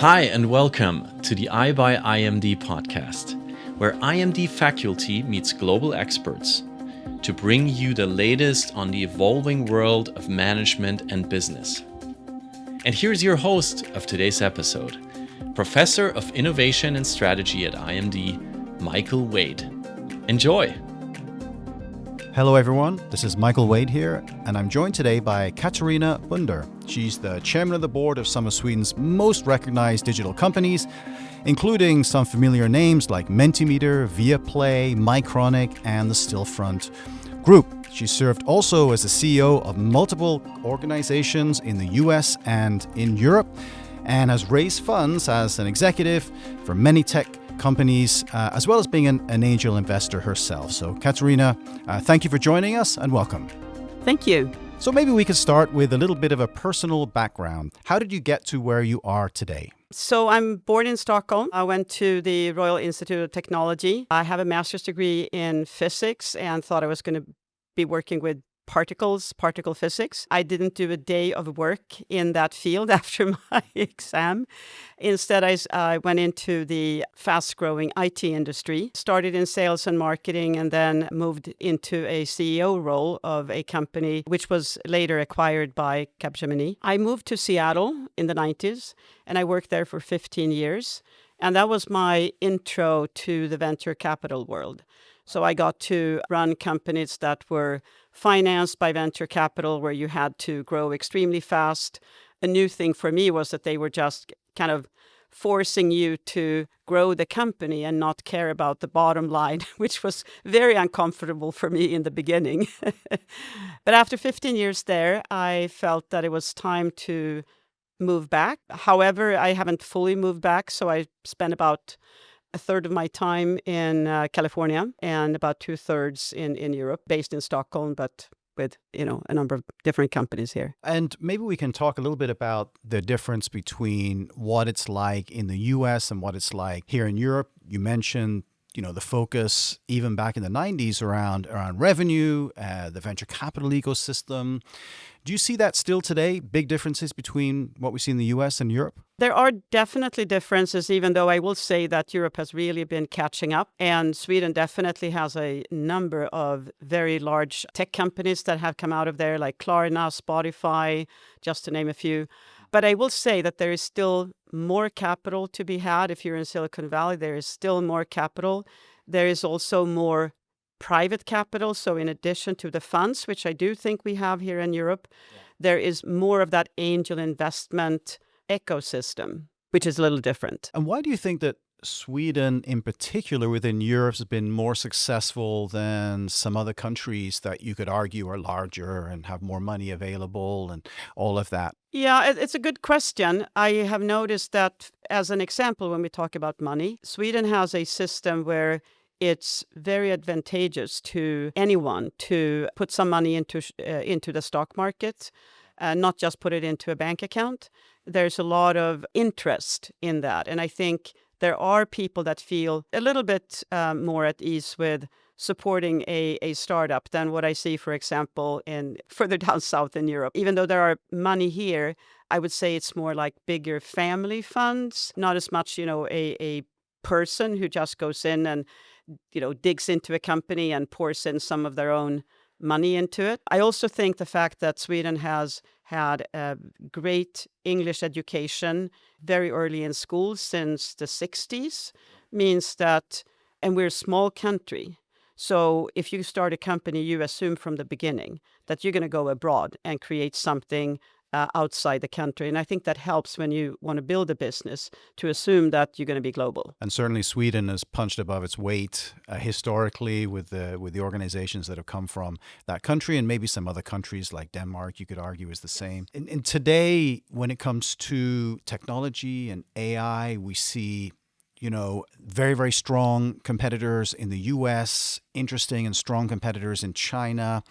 Hi, and welcome to the I by IMD podcast, where IMD faculty meets global experts to bring you the latest on the evolving world of management and business. And here's your host of today's episode, Professor of Innovation and Strategy at IMD, Michael Wade. Enjoy! Hello everyone, this is Michael Wade here, and I'm joined today by Katarina Bonde. She's the chairman of the board of some of Sweden's most recognized digital companies, including some familiar names like Mentimeter, Viaplay, Mycronic, and the Stillfront Group. She served also as the CEO of multiple organizations in the US and in Europe, and has raised funds as an executive for many tech companies, as well as being an angel investor herself. So Katarina, thank you for joining us and welcome. Thank you. So maybe we could start with a little bit of a personal background. How did you get to where you are today? So I'm born in Stockholm. I went to the Royal Institute of Technology. I have a master's degree in physics and thought I was going to be working with particle physics. I didn't do a day of work in that field after my exam. Instead, I went into the fast-growing IT industry, started in sales and marketing, and then moved into a CEO role of a company which was later acquired by Capgemini. I moved to Seattle in the 90s, and I worked there for 15 years. And that was my intro to the venture capital world. So I got to run companies that were financed by venture capital, where you had to grow extremely fast. A new thing for me was that they were just kind of forcing you to grow the company and not care about the bottom line, which was very uncomfortable for me in the beginning. But after 15 years there, I felt that it was time to move back. However, I haven't fully moved back, so I spent about a third of my time in California and about 2/3 in Europe, based in Stockholm, but with, a number of different companies here. And maybe we can talk a little bit about the difference between what it's like in the US and what it's like here in Europe. You mentioned, the focus even back in the 90s around revenue, the venture capital ecosystem. Do you see that still today? Big differences between what we see in the US and Europe? There are definitely differences, even though I will say that Europe has really been catching up. And Sweden definitely has a number of very large tech companies that have come out of there, like Klarna, Spotify, just to name a few. But I will say that there is still more capital to be had. If you're in Silicon Valley, there is still more capital. There is also more private capital. So in addition to the funds, which I do think we have here in Europe, there is more of that angel investment ecosystem, which is a little different. And why do you think that Sweden in particular within Europe has been more successful than some other countries that you could argue are larger and have more money available and all of that? Yeah, it's a good question. I have noticed that, as an example, when we talk about money, Sweden has a system where it's very advantageous to anyone to put some money into the stock market, not just put it into a bank account. There's a lot of interest in that. And I think there are people that feel a little bit more at ease with supporting a startup than what I see, for example, in further down south in Europe. Even though there are money here, I would say it's more like bigger family funds, not as much, a person who just goes in and, digs into a company and pours in some of their own money into it. I also think the fact that Sweden has had a great English education very early in school since the 60s means that, and we're a small country, so if you start a company, you assume from the beginning that you're going to go abroad and create something outside the country. And I think that helps when you want to build a business, to assume that you're going to be global. And certainly Sweden has punched above its weight historically with the organizations that have come from that country, and maybe some other countries like Denmark, you could argue, is the same. And today, when it comes to technology and AI, we see very, very strong competitors in the US, interesting and strong competitors in China.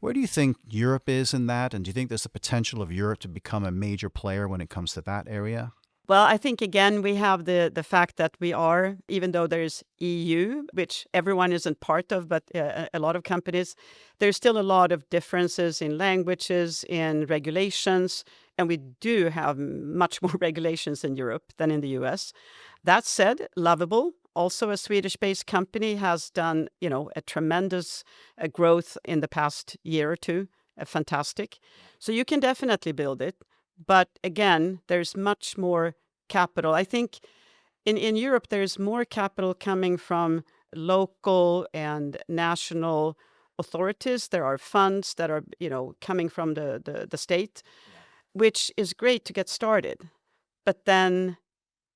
Where do you think Europe is in that? And do you think there's the potential of Europe to become a major player when it comes to that area? Well, I think, again, we have the fact that we are, even though there's EU, which everyone isn't part of, but a lot of companies, there's still a lot of differences in languages, in regulations, And we do have much more regulations in Europe than in the US. That said, Lovable, also a Swedish-based company, has done, a tremendous growth in the past year or two. Fantastic. So you can definitely build it. But again, there's much more capital. I think in Europe, there's more capital coming from local and national authorities. There are funds that are, coming from the state, which is great to get started. But then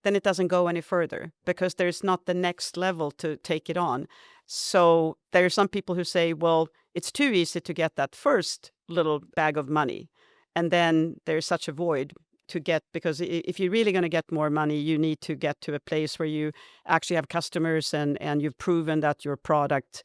it doesn't go any further because there's not the next level to take it on. So there are some people who say, well, it's too easy to get that first little bag of money. And then there's such a void to get, because if you're really going to get more money, you need to get to a place where you actually have customers and you've proven that your product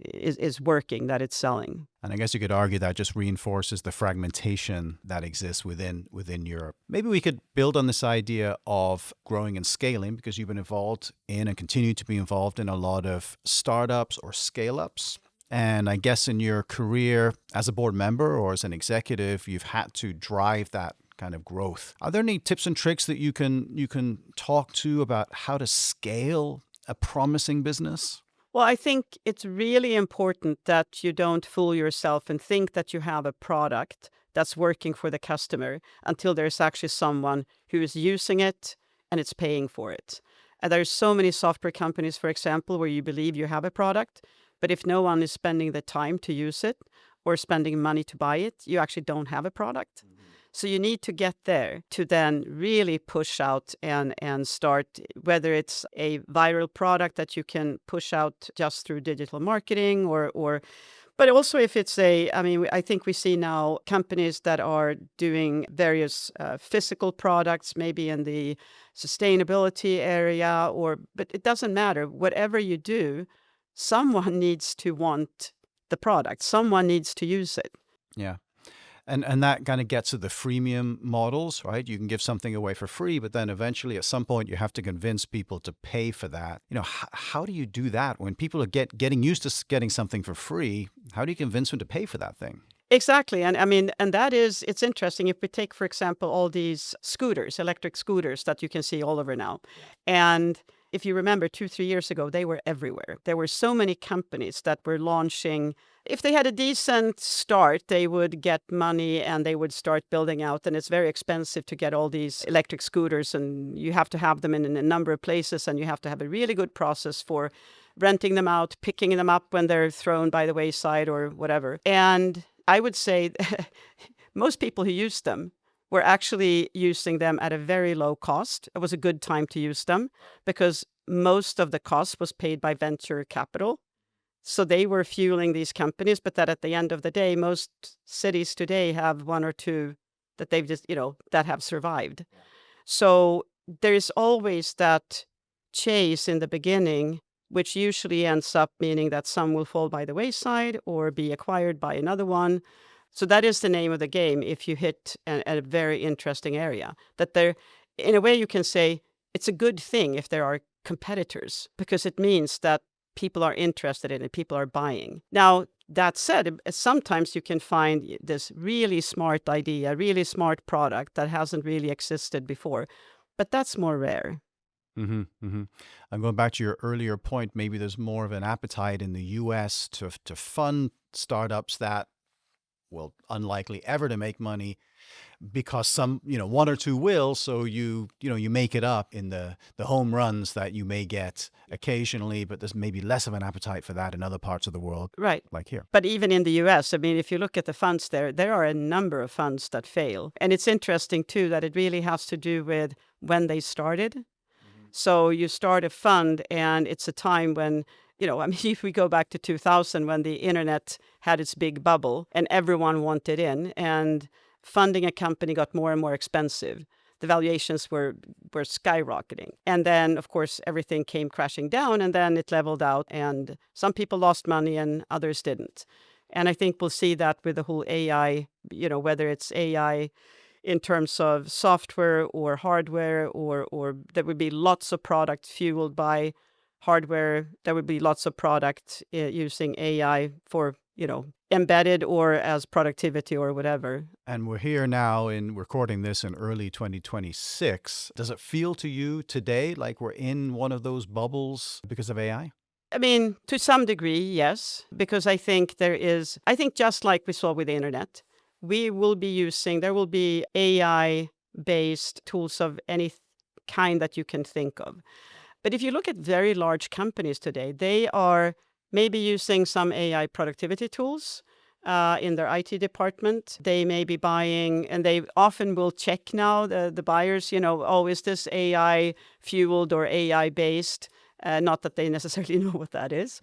is working, that it's selling. And I guess you could argue that just reinforces the fragmentation that exists within Europe. Maybe we could build on this idea of growing and scaling, because you've been involved in and continue to be involved in a lot of startups or scale-ups. And I guess in your career as a board member or as an executive, you've had to drive that kind of growth. Are there any tips and tricks that you can talk to about how to scale a promising business? Well, I think it's really important that you don't fool yourself and think that you have a product that's working for the customer until there's actually someone who is using it and it's paying for it. And there's so many software companies, for example, where you believe you have a product, but if no one is spending the time to use it or spending money to buy it, you actually don't have a product. So you need to get there to then really push out and start, whether it's a viral product that you can push out just through digital marketing but also if it's I think we see now companies that are doing various physical products, maybe in the sustainability area, but it doesn't matter. Whatever you do, someone needs to want the product. Someone needs to use it. Yeah. And that kind of gets to the freemium models, right? You can give something away for free, but then eventually at some point you have to convince people to pay for that. How do you do that when people are getting used to getting something for free? How do you convince them to pay for that thing? Exactly. And it's interesting. If we take, for example, all these scooters, electric scooters that you can see all over now. And if you remember 2-3 years ago, they were everywhere. There were so many companies that were launching. If they had a decent start, they would get money and they would start building out. And it's very expensive to get all these electric scooters, and you have to have them in a number of places, and you have to have a really good process for renting them out, picking them up when they're thrown by the wayside or whatever. And I would say most people who use them were actually using them at a very low cost. It was a good time to use them because most of the cost was paid by venture capital. So they were fueling these companies, but that at the end of the day, most cities today have one or two that they've just, that have survived. So there's always that chase in the beginning, which usually ends up meaning that some will fall by the wayside or be acquired by another one. So that is the name of the game if you hit a very interesting area. That there, in a way you can say it's a good thing if there are competitors, because it means that people are interested in it, people are buying. Now, that said, sometimes you can find this really smart idea, really smart product that hasn't really existed before, but that's more rare. Mm-hmm, mm-hmm. I'm going back to your earlier point. Maybe there's more of an appetite in the US to fund startups that will unlikely ever to make money because some, one or two will. So you make it up in the home runs that you may get occasionally, but there's maybe less of an appetite for that in other parts of the world. Right. Like here. But even in the US, if you look at the funds there are a number of funds that fail. And it's interesting too that it really has to do with when they started. So you start a fund and it's a time when, if we go back to 2000 when the internet had its big bubble and everyone wanted in, and funding a company got more and more expensive. The valuations were skyrocketing. And then, of course, everything came crashing down and then it leveled out and some people lost money and others didn't. And I think we'll see that with the whole AI, whether it's AI in terms of software or hardware, or there would be lots of product fueled by hardware. There would be lots of product using AI for, embedded or as productivity or whatever. And we're here now in recording this in early 2026. Does it feel to you today like we're in one of those bubbles because of AI? I mean, to some degree, yes, because I think just like we saw with the internet, there will be AI-based tools of any kind that you can think of. But if you look at very large companies today, they are maybe using some AI productivity tools in their IT department. They may be buying, and they often will check now, the buyers, is this AI fueled or AI based? Not that they necessarily know what that is.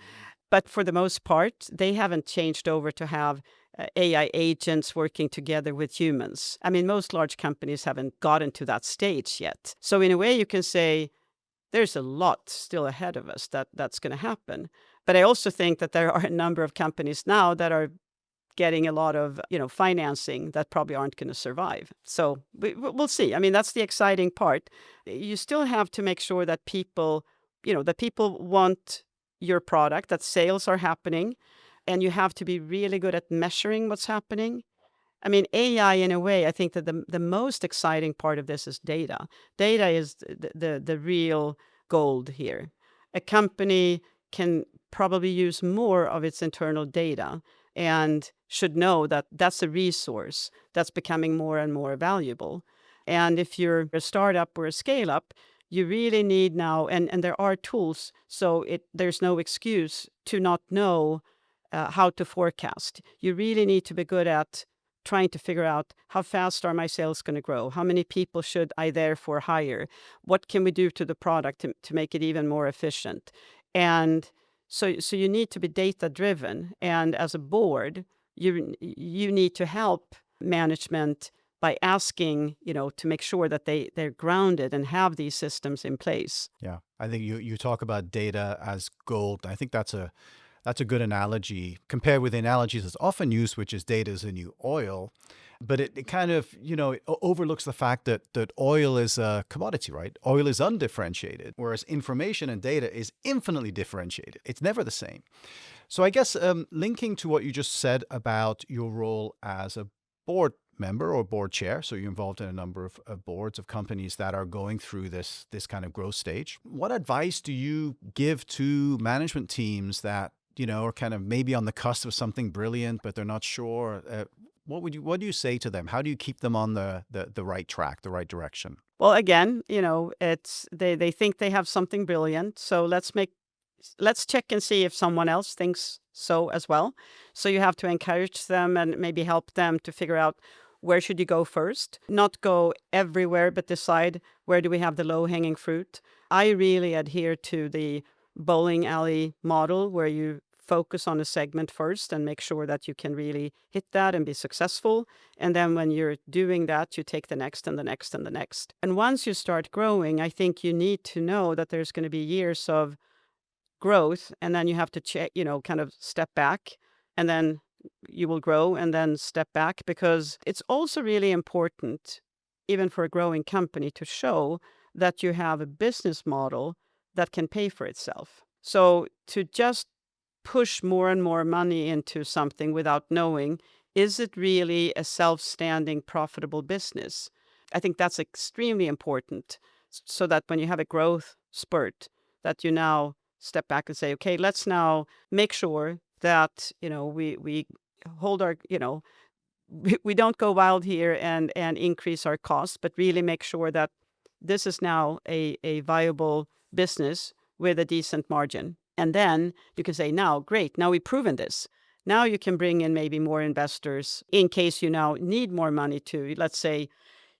But for the most part, they haven't changed over to have AI agents working together with humans. I mean, most large companies haven't gotten to that stage yet. So in a way, you can say there's a lot still ahead of us that's going to happen. But I also think that there are a number of companies now that are getting a lot of financing that probably aren't going to survive. So we'll see. I mean, that's the exciting part. You still have to make sure that people want your product, that sales are happening, and you have to be really good at measuring what's happening. I mean, AI, in a way, I think that the most exciting part of this is data. Data is the real gold here. A company can probably use more of its internal data and should know that that's a resource that's becoming more and more valuable. And if you're a startup or a scale-up, you really need now, and there are tools, so there's no excuse to not know how to forecast. You really need to be good at trying to figure out how fast are my sales going to grow? How many people should I therefore hire? What can we do to the product to make it even more efficient? And so you need to be data driven. And as a board, you need to help management by asking, to make sure that they're grounded and have these systems in place. Yeah, I think you talk about data as gold. I think that's a good analogy compared with the analogies that's often used, which is data is the new oil. But it kind of, it overlooks the fact that oil is a commodity, right? Oil is undifferentiated, whereas information and data is infinitely differentiated. It's never the same. So I guess linking to what you just said about your role as a board member or board chair, so you're involved in a number of boards of companies that are going through this kind of growth stage. What advice do you give to management teams that are kind of maybe on the cusp of something brilliant, but they're not sure? What do you say to them? How do you keep them on the right track, the right direction? Well, again, it's they think they have something brilliant. So let's check and see if someone else thinks so as well. So you have to encourage them and maybe help them to figure out where should you go first. Not go everywhere, but decide where do we have the low-hanging fruit. I really adhere to the bowling alley model where you focus on a segment first and make sure that you can really hit that and be successful. And then when you're doing that, you take the next and the next and the next. And once you start growing, I think you need to know that there's going to be years of growth, and then you have to check, kind of step back, and then you will grow and then step back, because it's also really important, even for a growing company, to show that you have a business model that can pay for itself. So to just push more and more money into something without knowing, is it really a self-standing, profitable business? I think that's extremely important, so that when you have a growth spurt, that you now step back and say, okay, let's now make sure that, we hold our, we don't go wild here and increase our costs, but really make sure that this is now a viable business with a decent margin. And then you can say, now, great, now we've proven this. Now you can bring in maybe more investors in case you now need more money to, let's say,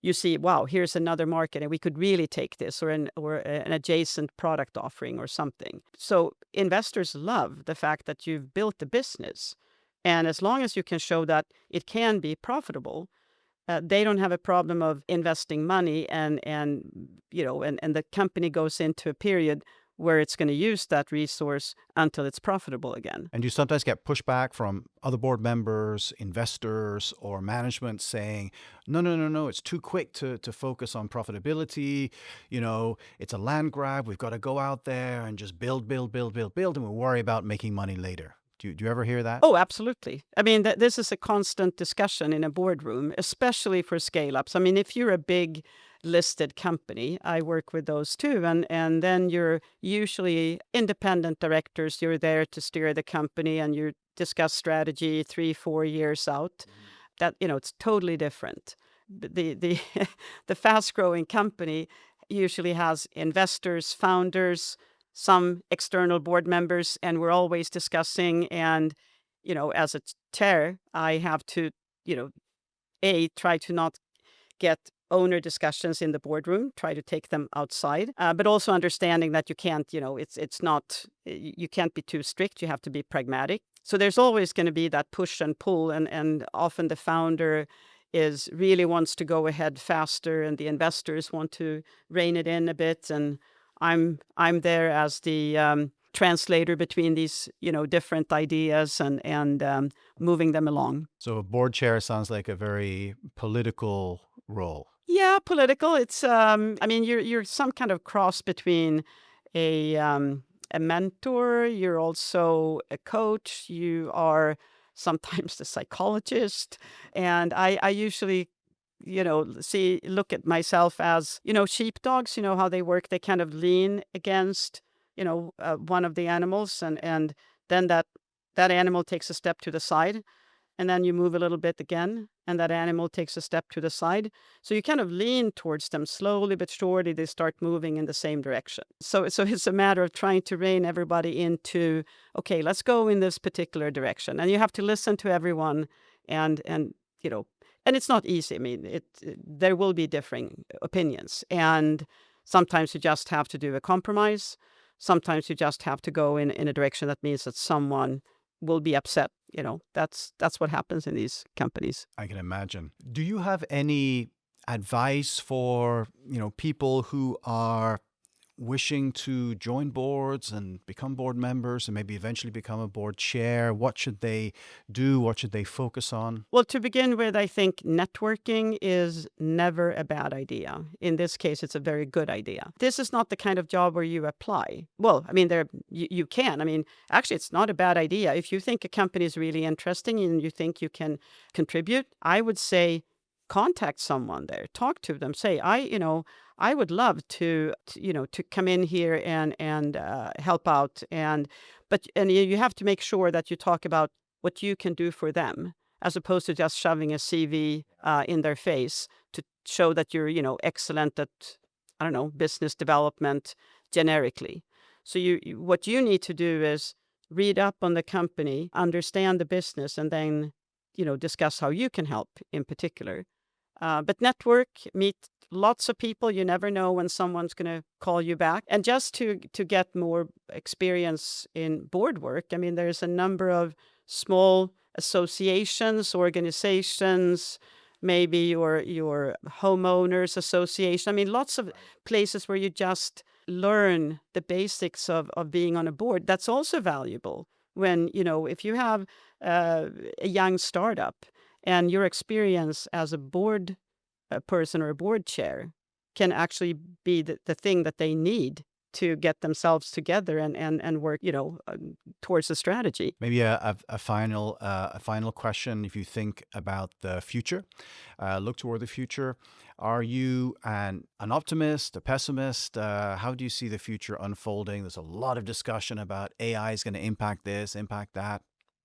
you see, wow, here's another market and we could really take this, or an adjacent product offering or something. So investors love the fact that you've built a business. And as long as you can show that it can be profitable, they don't have a problem of investing money, and the company goes into a period where it's going to use that resource until it's profitable again. And you sometimes get pushback from other board members, investors, or management saying, no, it's too quick to focus on profitability. It's a land grab. We've got to go out there and just build, and we'll worry about making money later. Do you ever hear that? Oh, absolutely. I mean, this is a constant discussion in a boardroom, especially for scale-ups. I mean, if you're a big listed company, I work with those too, and then you're usually independent directors. You're there to steer the company, and you discuss strategy 3-4 years out. That it's totally different. The the fast-growing company usually has investors, founders, some external board members, and we're always discussing. And as a chair, I have to try to not get owner discussions in the boardroom, try to take them outside, but also understanding that you can't, it's not, you can't be too strict. You have to be pragmatic. So there's always going to be that push and pull, and often the founder really wants to go ahead faster, and the investors want to rein it in a bit. And I'm there as the translator between these different ideas, and moving them along. So a board chair sounds like a very political role. Yeah, political. It's I mean, you're some kind of cross between a mentor. You're also a coach. You are sometimes the psychologist, and I usually look at myself as sheepdogs. You know how they work. They kind of lean against one of the animals, and then that animal takes a step to the side, and then you move a little bit again, and that animal takes a step to the side. So you kind of lean towards them slowly but surely. They start moving in the same direction. So it's a matter of trying to rein everybody into, okay, let's go in this particular direction. And you have to listen to everyone, and and it's not easy. I mean, there will be differing opinions, and sometimes you just have to do a compromise. Sometimes you just have to go in a direction that means that someone will be upset. That's what happens in these companies. I can imagine. Do you have any advice for, people who are wishing to join boards and become board members and maybe eventually become a board chair? What should they do? What should they focus on? Well, to begin with, I think networking is never a bad idea. In this case, it's a very good idea. This is not the kind of job where you apply. Well, I mean, you can. I mean, actually, it's not a bad idea. If you think a company is really interesting and you think you can contribute, I would say contact someone there, talk to them, say, I would love to come in here and help out, but you have to make sure that you talk about what you can do for them, as opposed to just shoving a CV in their face to show that you're excellent at, I don't know, business development generically. So what you need to do is read up on the company, understand the business, and then discuss how you can help in particular. But network, meet lots of people. You never know when someone's going to call you back. And just to get more experience in board work, I mean, there's a number of small associations, organizations, maybe your homeowners association. I mean, lots of places where you just learn the basics of being on a board. That's also valuable when, if you have a young startup, and your experience as a board person or a board chair can actually be the thing that they need to get themselves together and work, towards the strategy. Maybe a final question. If you think about the future, look toward the future. Are you an optimist, a pessimist? How do you see the future unfolding? There's a lot of discussion about AI is going to impact this, impact that.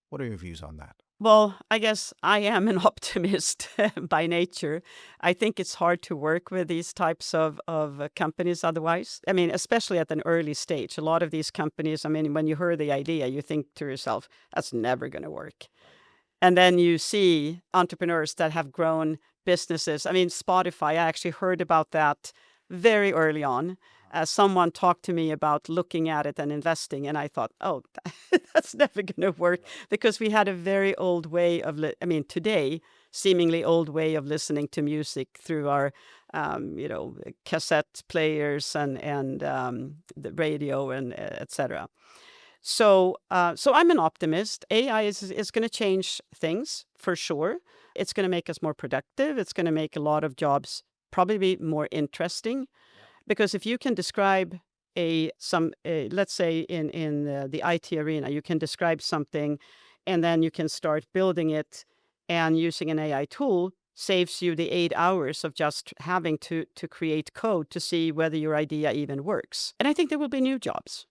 What are your views on that? Well, I guess I am an optimist by nature. I think it's hard to work with these types of companies otherwise. I mean, especially at an early stage. A lot of these companies, I mean, when you hear the idea, you think to yourself, that's never going to work. And then you see entrepreneurs that have grown businesses. I mean, Spotify, I actually heard about that very early on. Someone talked to me about looking at it and investing, and I thought, oh, that's never going to work, because we had a very old way of, today, seemingly old way of listening to music through our, cassette players and the radio and etc. So I'm an optimist. AI is going to change things for sure. It's going to make us more productive. It's going to make a lot of jobs probably more interesting. Because if you can describe let's say in the IT arena, you can describe something, and then you can start building it, and using an AI tool saves you the 8 hours of just having to create code to see whether your idea even works. And I think there will be new jobs.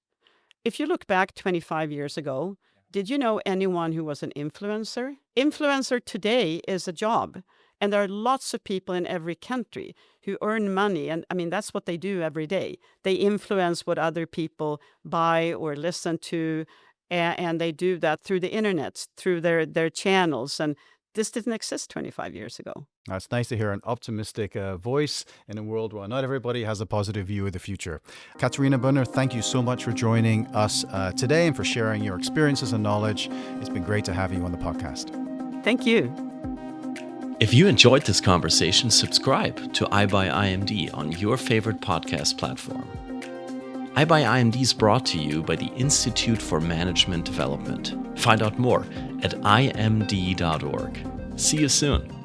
If you look back 25 years ago, did you know anyone who was an influencer? Influencer today is a job. And there are lots of people in every country who earn money. And I mean, that's what they do every day. They influence what other people buy or listen to. And they do that through the internet, through their channels. And this didn't exist 25 years ago. It's nice to hear an optimistic voice in a world where not everybody has a positive view of the future. Katarina Bonde, thank you so much for joining us today and for sharing your experiences and knowledge. It's been great to have you on the podcast. Thank you. If you enjoyed this conversation, subscribe to iBuyIMD on your favorite podcast platform. iBuyIMD is brought to you by the Institute for Management Development. Find out more at imd.org. See you soon.